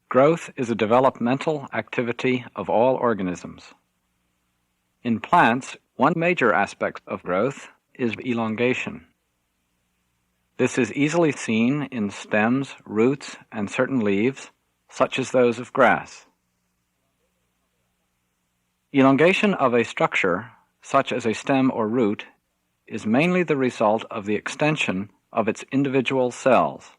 Growth is a developmental activity of all organisms. In plants, one major aspect of growth is elongation. This is easily seen in stems, roots, and certain leaves, such as those of grass. Elongation of a structure, such as a stem or root, is mainly the result of the extension of its individual cells.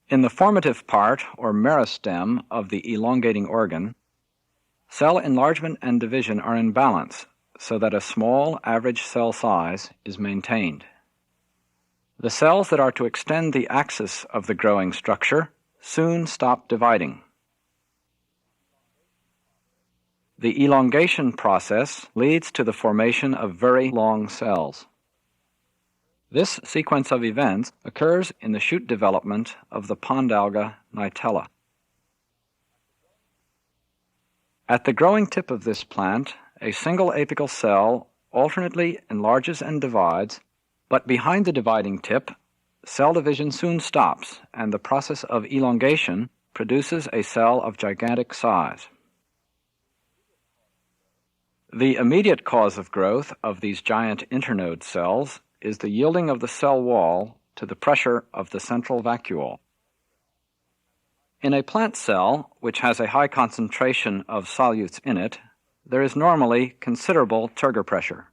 In the formative part, or meristem, of the elongating organ, cell enlargement and division are in balance so that a small average cell size is maintained. The cells that are to extend the axis of the growing structure soon stop dividing. The elongation process leads to the formation of very long cells. This sequence of events occurs in the shoot development of the pond alga Nitella. At the growing tip of this plant, a single apical cell alternately enlarges and divides, but behind the dividing tip, cell division soon stops, and the process of elongation produces a cell of gigantic size. The immediate cause of growth of these giant internode cells is the yielding of the cell wall to the pressure of the central vacuole. In a plant cell, which has a high concentration of solutes in it, there is normally considerable turgor pressure.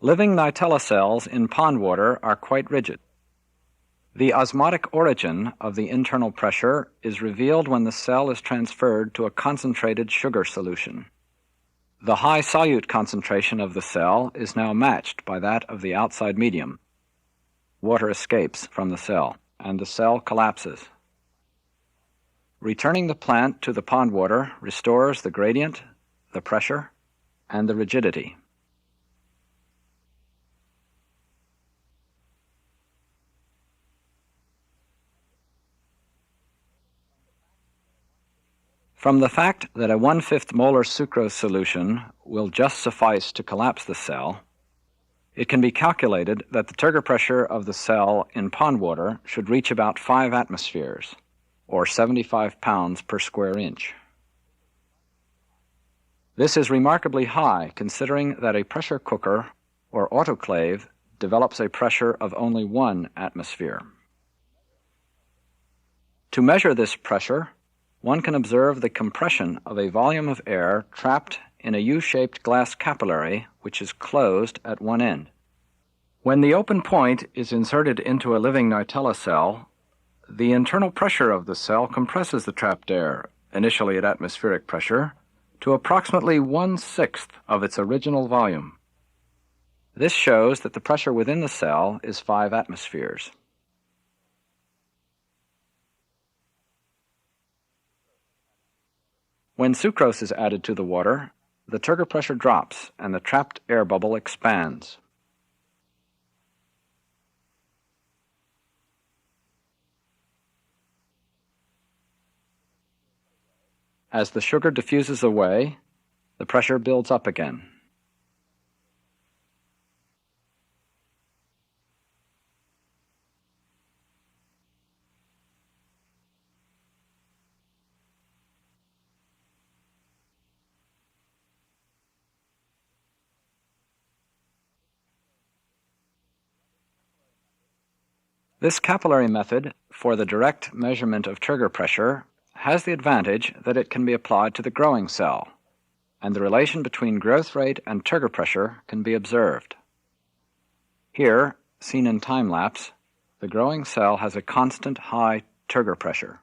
Living Nitella cells in pond water are quite rigid. The osmotic origin of the internal pressure is revealed when the cell is transferred to a concentrated sugar solution. The high solute concentration of the cell is now matched by that of the outside medium. Water escapes from the cell, and the cell collapses. Returning the plant to the pond water restores the gradient, the pressure, and the rigidity. From the fact that a 1/5 molar sucrose solution will just suffice to collapse the cell, it can be calculated that the turgor pressure of the cell in pond water should reach about 5 atmospheres, or 75 pounds per square inch. This is remarkably high, considering that a pressure cooker or autoclave develops a pressure of only 1 atmosphere. To measure this pressure, one can observe the compression of a volume of air trapped in a U-shaped glass capillary which is closed at one end. When the open point is inserted into a living Nitella cell, the internal pressure of the cell compresses the trapped air, initially at atmospheric pressure, to approximately 1/6 of its original volume. This shows that the pressure within the cell is 5 atmospheres. When sucrose is added to the water, the turgor pressure drops and the trapped air bubble expands. As the sugar diffuses away, the pressure builds up again. This capillary method for the direct measurement of turgor pressure has the advantage that it can be applied to the growing cell, and the relation between growth rate and turgor pressure can be observed. Here, seen in time-lapse, the growing cell has a constant high turgor pressure.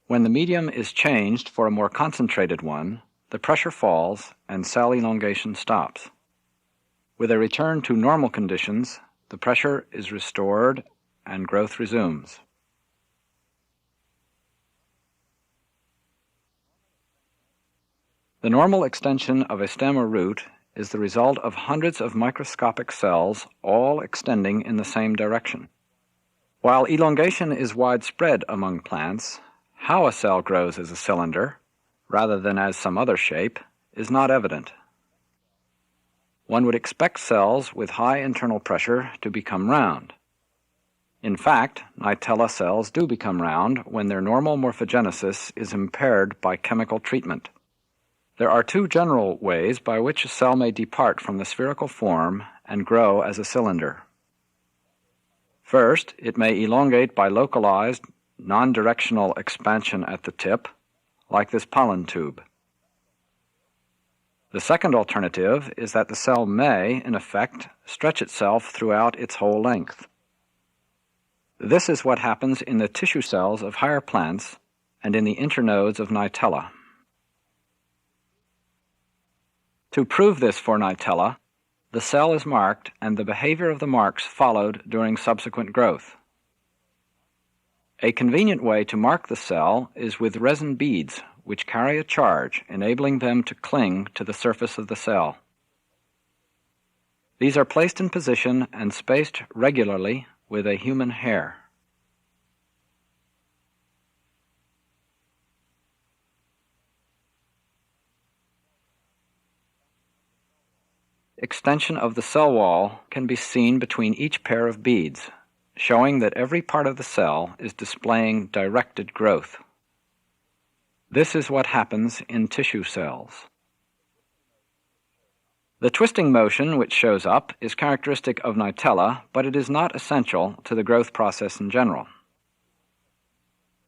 When the medium is changed for a more concentrated one, the pressure falls and cell elongation stops. With a return to normal conditions, the pressure is restored and growth resumes. The normal extension of a stem or root is the result of hundreds of microscopic cells all extending in the same direction. While elongation is widespread among plants, how a cell grows as a cylinder, rather than as some other shape, is not evident. one would expect cells with high internal pressure to become round. In fact, Nitella cells do become round when their normal morphogenesis is impaired by chemical treatment. There are two general ways by which a cell may depart from the spherical form and grow as a cylinder. First, it may elongate by localized, non-directional expansion at the tip, like this pollen tube. The second alternative is that the cell may, in effect, stretch itself throughout its whole length. This is what happens in the tissue cells of higher plants and in the internodes of Nitella. To prove this for Nitella, the cell is marked and the behavior of the marks followed during subsequent growth. A convenient way to mark the cell is with resin beads, which carry a charge, enabling them to cling to the surface of the cell. These are placed in position and spaced regularly with a human hair. Extension of the cell wall can be seen between each pair of beads, showing that every part of the cell is displaying directed growth. This is what happens in tissue cells. The twisting motion which shows up is characteristic of Nitella, but it is not essential to the growth process in general.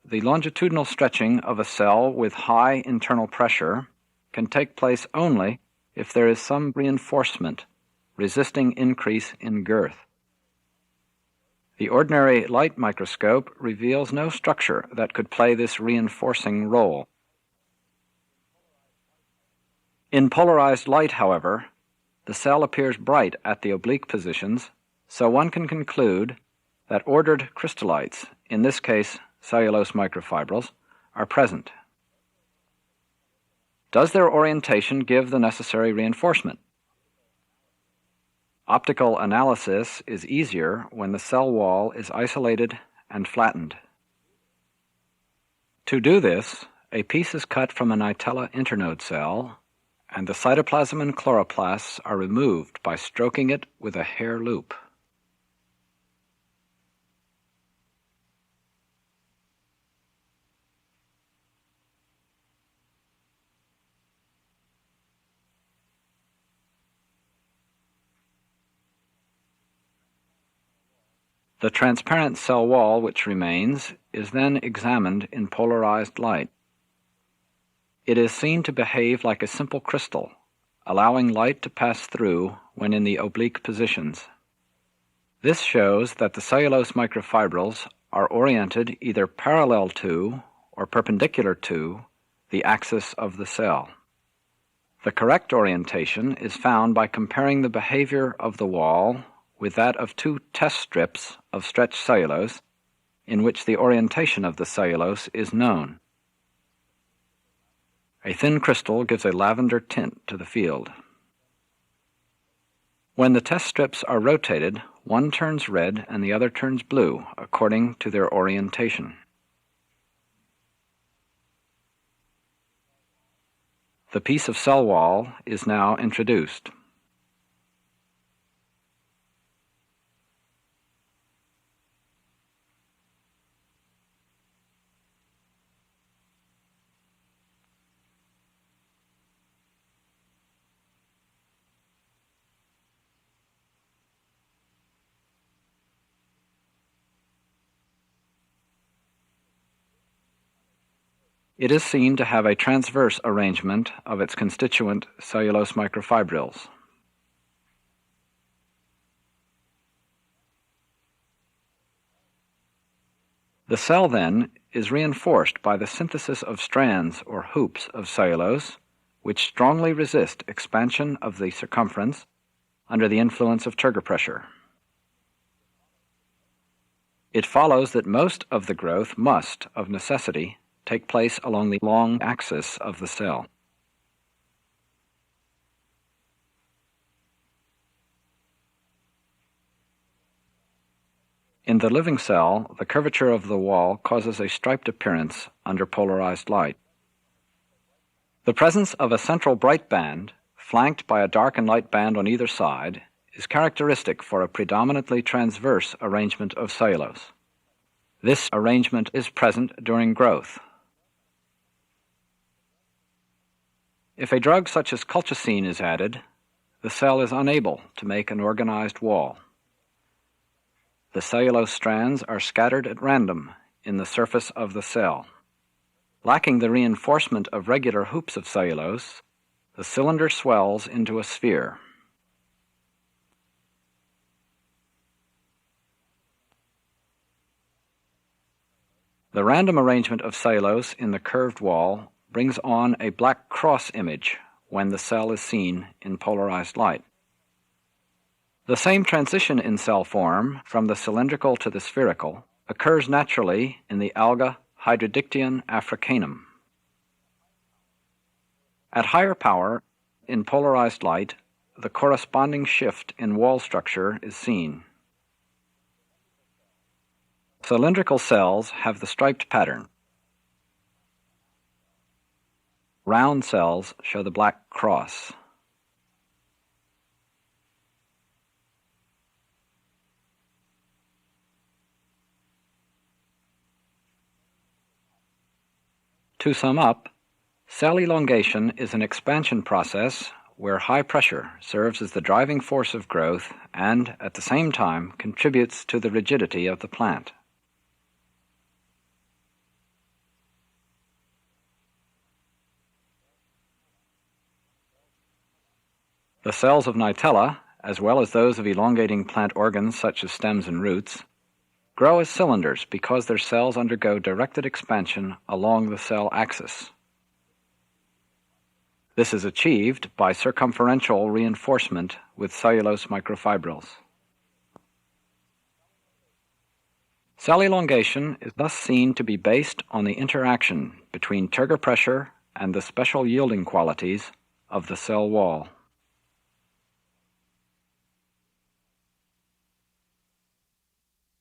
The longitudinal stretching of a cell with high internal pressure can take place only if there is some reinforcement resisting increase in girth. The ordinary light microscope reveals no structure that could play this reinforcing role. In polarized light, however, the cell appears bright at the oblique positions, so one can conclude that ordered crystallites, in this case cellulose microfibrils, are present. Does their orientation give the necessary reinforcement? Optical analysis is easier when the cell wall is isolated and flattened. To do this, a piece is cut from a Nitella internode cell, and the cytoplasm and chloroplasts are removed by stroking it with a hair loop. The transparent cell wall which remains is then examined in polarized light. It is seen to behave like a simple crystal, allowing light to pass through when in the oblique positions. This shows that the cellulose microfibrils are oriented either parallel to or perpendicular to the axis of the cell. The correct orientation is found by comparing the behavior of the wall with that of two test strips of stretched cellulose in which the orientation of the cellulose is known. A thin crystal gives a lavender tint to the field. When the test strips are rotated, one turns red and the other turns blue according to their orientation. The piece of cell wall is now introduced. It is seen to have a transverse arrangement of its constituent cellulose microfibrils. The cell, then, is reinforced by the synthesis of strands or hoops of cellulose, which strongly resist expansion of the circumference under the influence of turgor pressure. It follows that most of the growth must, of necessity, take place along the long axis of the cell. In the living cell, the curvature of the wall causes a striped appearance under polarized light. The presence of a central bright band flanked by a dark and light band on either side, is characteristic for a predominantly transverse arrangement of cellulose. This arrangement is present during growth. If a drug such as colchicine is added, the cell is unable to make an organized wall. The cellulose strands are scattered at random in the surface of the cell. Lacking the reinforcement of regular hoops of cellulose, the cylinder swells into a sphere. The random arrangement of cellulose in the curved wall brings on a black cross image when the cell is seen in polarized light. The same transition in cell form from the cylindrical to the spherical occurs naturally in the alga Hydrodictyon africanum. At higher power, in polarized light, the corresponding shift in wall structure is seen. Cylindrical cells have the striped pattern. Round cells show the black cross. To sum up, cell elongation is an expansion process where high pressure serves as the driving force of growth and, at the same time, contributes to the rigidity of the plant. The cells of Nitella, as well as those of elongating plant organs such as stems and roots, grow as cylinders because their cells undergo directed expansion along the cell axis. This is achieved by circumferential reinforcement with cellulose microfibriles. Cell elongation is thus seen to be based on the interaction between turgor pressure and the special yielding qualities of the cell wall.